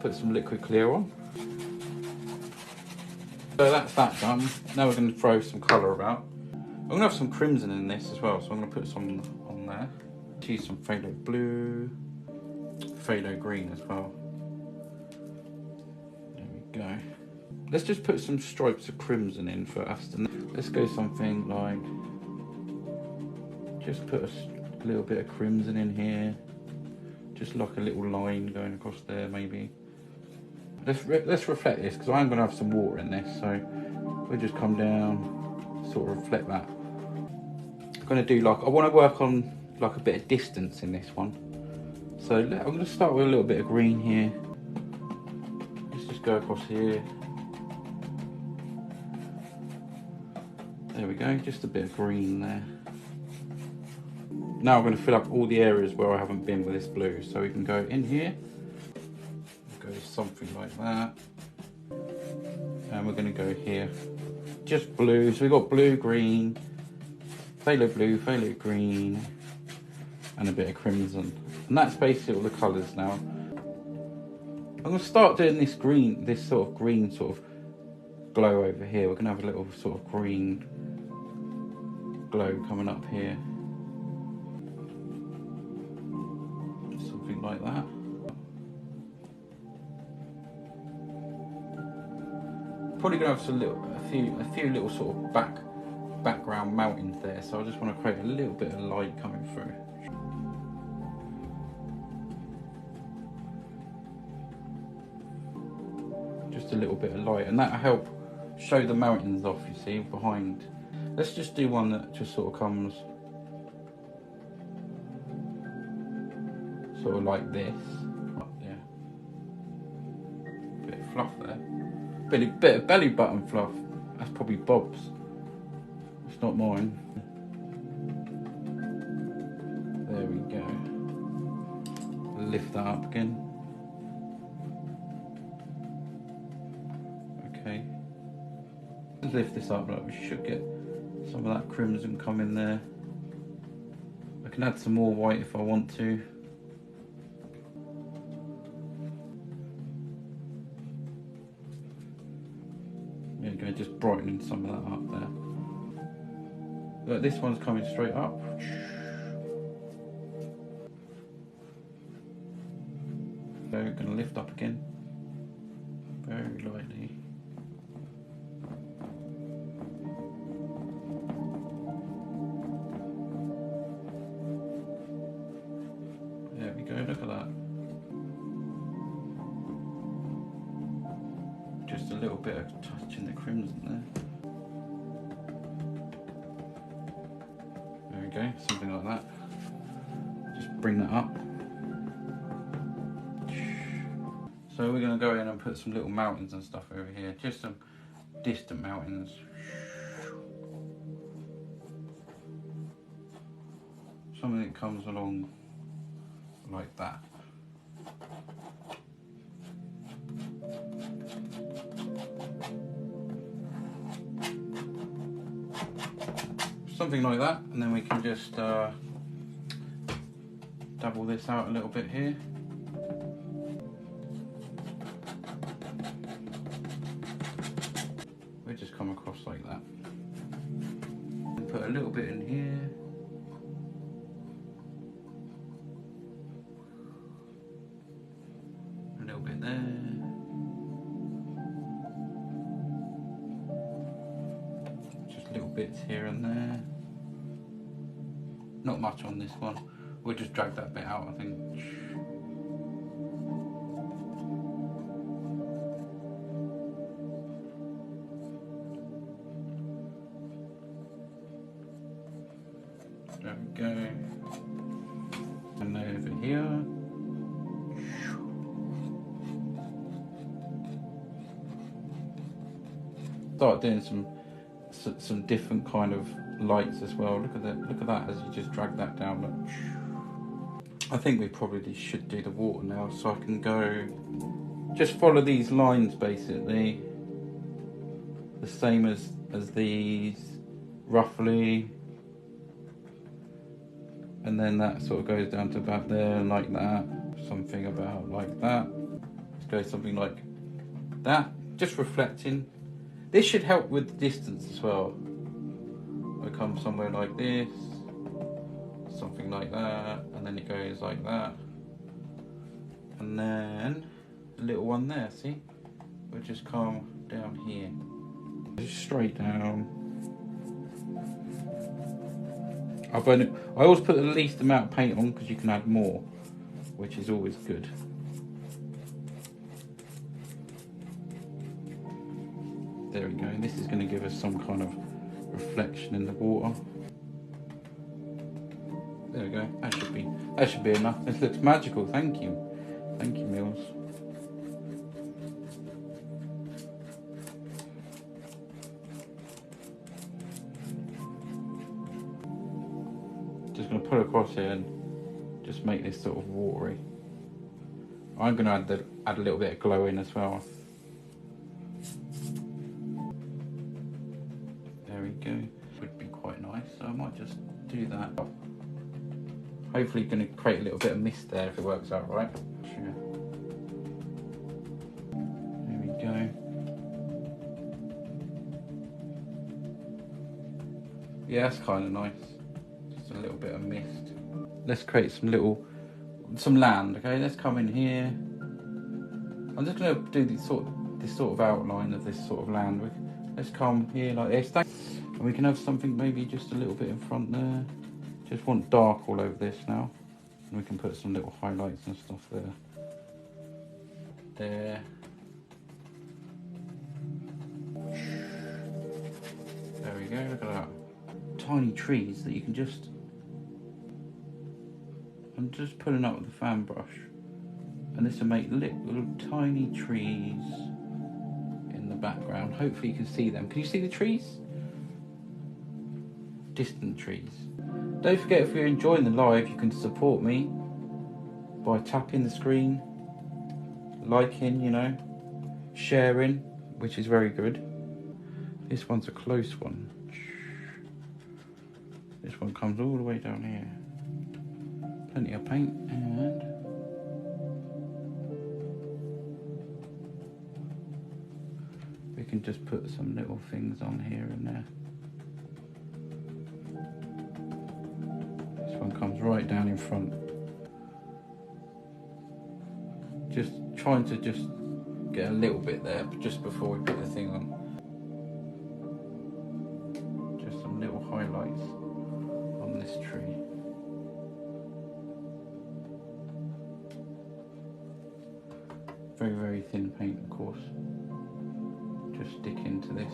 put some liquid clear on. So that's that done. Now we're going to throw some colour about. I'm going to have some crimson in this as well, so I'm going to put some on there. Use some phthalo blue, phthalo green as well. There we go. Let's just put some stripes of crimson in first, and let's go something like, just put a little bit of crimson in here, just like a little line going across there maybe. Let's reflect this, because I'm going to have some water in this, so we'll just come down, sort of reflect that. I'm going to do like, I want to work on like a bit of distance in this one. So I'm going to start with a little bit of green here. Let's just go across here. There we go, just a bit of green there. Now I'm going to fill up all the areas where I haven't been with this blue. So we can go in here, go something like that. And we're going to go here, just blue. So we've got blue, green, phthalo blue, phthalo green, and a bit of crimson. And that's basically all the colours now. I'm going to start doing this green, this sort of green sort of glow over here. We're going to have a little sort of green glow coming up here. Something like that. Probably going to have some a few little sort of background mountains there. So I just want to create a little bit of light coming through. Just a little bit of light, and that'll help show the mountains off, you see, behind. Let's just do one that just sort of comes sort of like this. Yeah. Bit of fluff there. Bit of belly button fluff. That's probably Bob's. It's not mine. There we go. Lift that up again. Okay. Let's lift this up, like we should get some of that crimson come in there. I can add some more white if I want to. There you go, just brightening some of that up there. Look, this one's coming straight up. So we're going to lift up again, very lightly. There we go, look at that. Just a little bit of touch in the crimson there. There we go, something like that. Just bring that up. So we're going to go in and put some little mountains and stuff over here, just some distant mountains. Something that comes along like that. Something like that, and then we can just double this out a little bit here. We just come across like that. And put a little bit in here. A little bit there. Just little bits here and there. Not much on this one. We'll just drag that bit out, I think. There we go. And over here. Start doing some different kind of lights as well. Look at that as you just drag that down. Look. I think we probably should do the water now, so I can go just follow these lines basically, the same as these roughly, and then that sort of goes down to about there like that, something about like that. Let's go something like that, just reflecting. This should help with the distance as well. I come somewhere like this, something like that, and then it goes like that, and then a little one there, see? We'll just come down here, just straight down. I always put the least amount of paint on because you can add more, which is always good. There we go. This is going to give us some kind of reflection in the water. There we go. That should be enough. This looks magical. Thank you, Mills. Just going to put it across here and just make this sort of watery. I'm going to add a little bit of glow in as well. There we go. Would be quite nice, so I might just do that. Hopefully going to create a little bit of mist there if it works out right. Sure. There we go. Yeah, that's kind of nice. Just a little bit of mist. Let's create some land, okay? Let's come in here. I'm just going to do this sort of outline of this sort of land. Let's come here like this. And we can have something maybe just a little bit in front there. Just want dark all over this now. And we can put some little highlights and stuff there. There. There we go, look at that. Tiny trees that you can just... I'm just pulling up with the fan brush. And this will make little tiny trees in the background. Hopefully you can see them. Can you see the trees? Distant trees. Don't forget, if you're enjoying the live, you can support me by tapping the screen, liking, you know, sharing, which is very good. This one's a close one. This one comes all the way down here. Plenty of paint, and we can just put some little things on here and there. This one comes right down in front. Just trying to just get a little bit there just before we put the thing on. Just some little highlights on this tree. Very, very thin paint, of course. Just stick into this.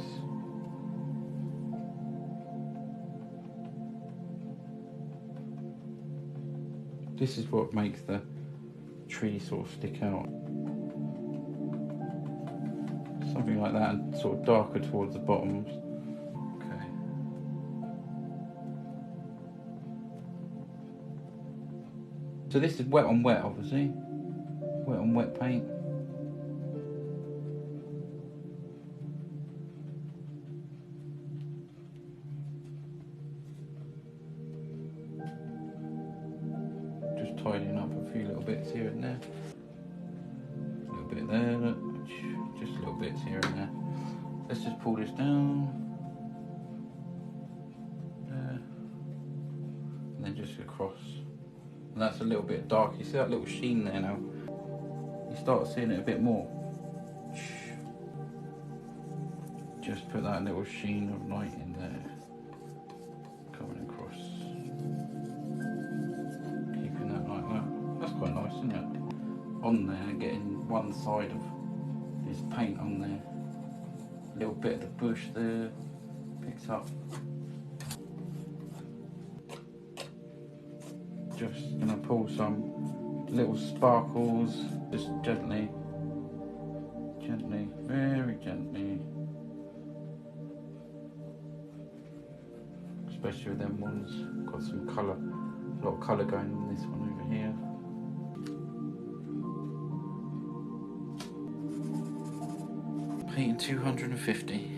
This is what makes the tree sort of stick out. Something like that, and sort of darker towards the bottoms. Okay. So this is wet on wet, obviously. Wet on wet paint. Tidying up a few little bits here and there. A little bit there, look. Just little bits here and there. Let's just pull this down. There. And then just across. And that's a little bit dark. You see that little sheen there now? You start seeing it a bit more. Just put that little sheen of light in there. Coming across. Quite nice, isn't it? On there, getting one side of this paint on there. A little bit of the bush there picks up. Just gonna pull some little sparkles, just gently, very gently. Especially with them ones, got some colour, a lot of colour going on this one over here. Painting 250.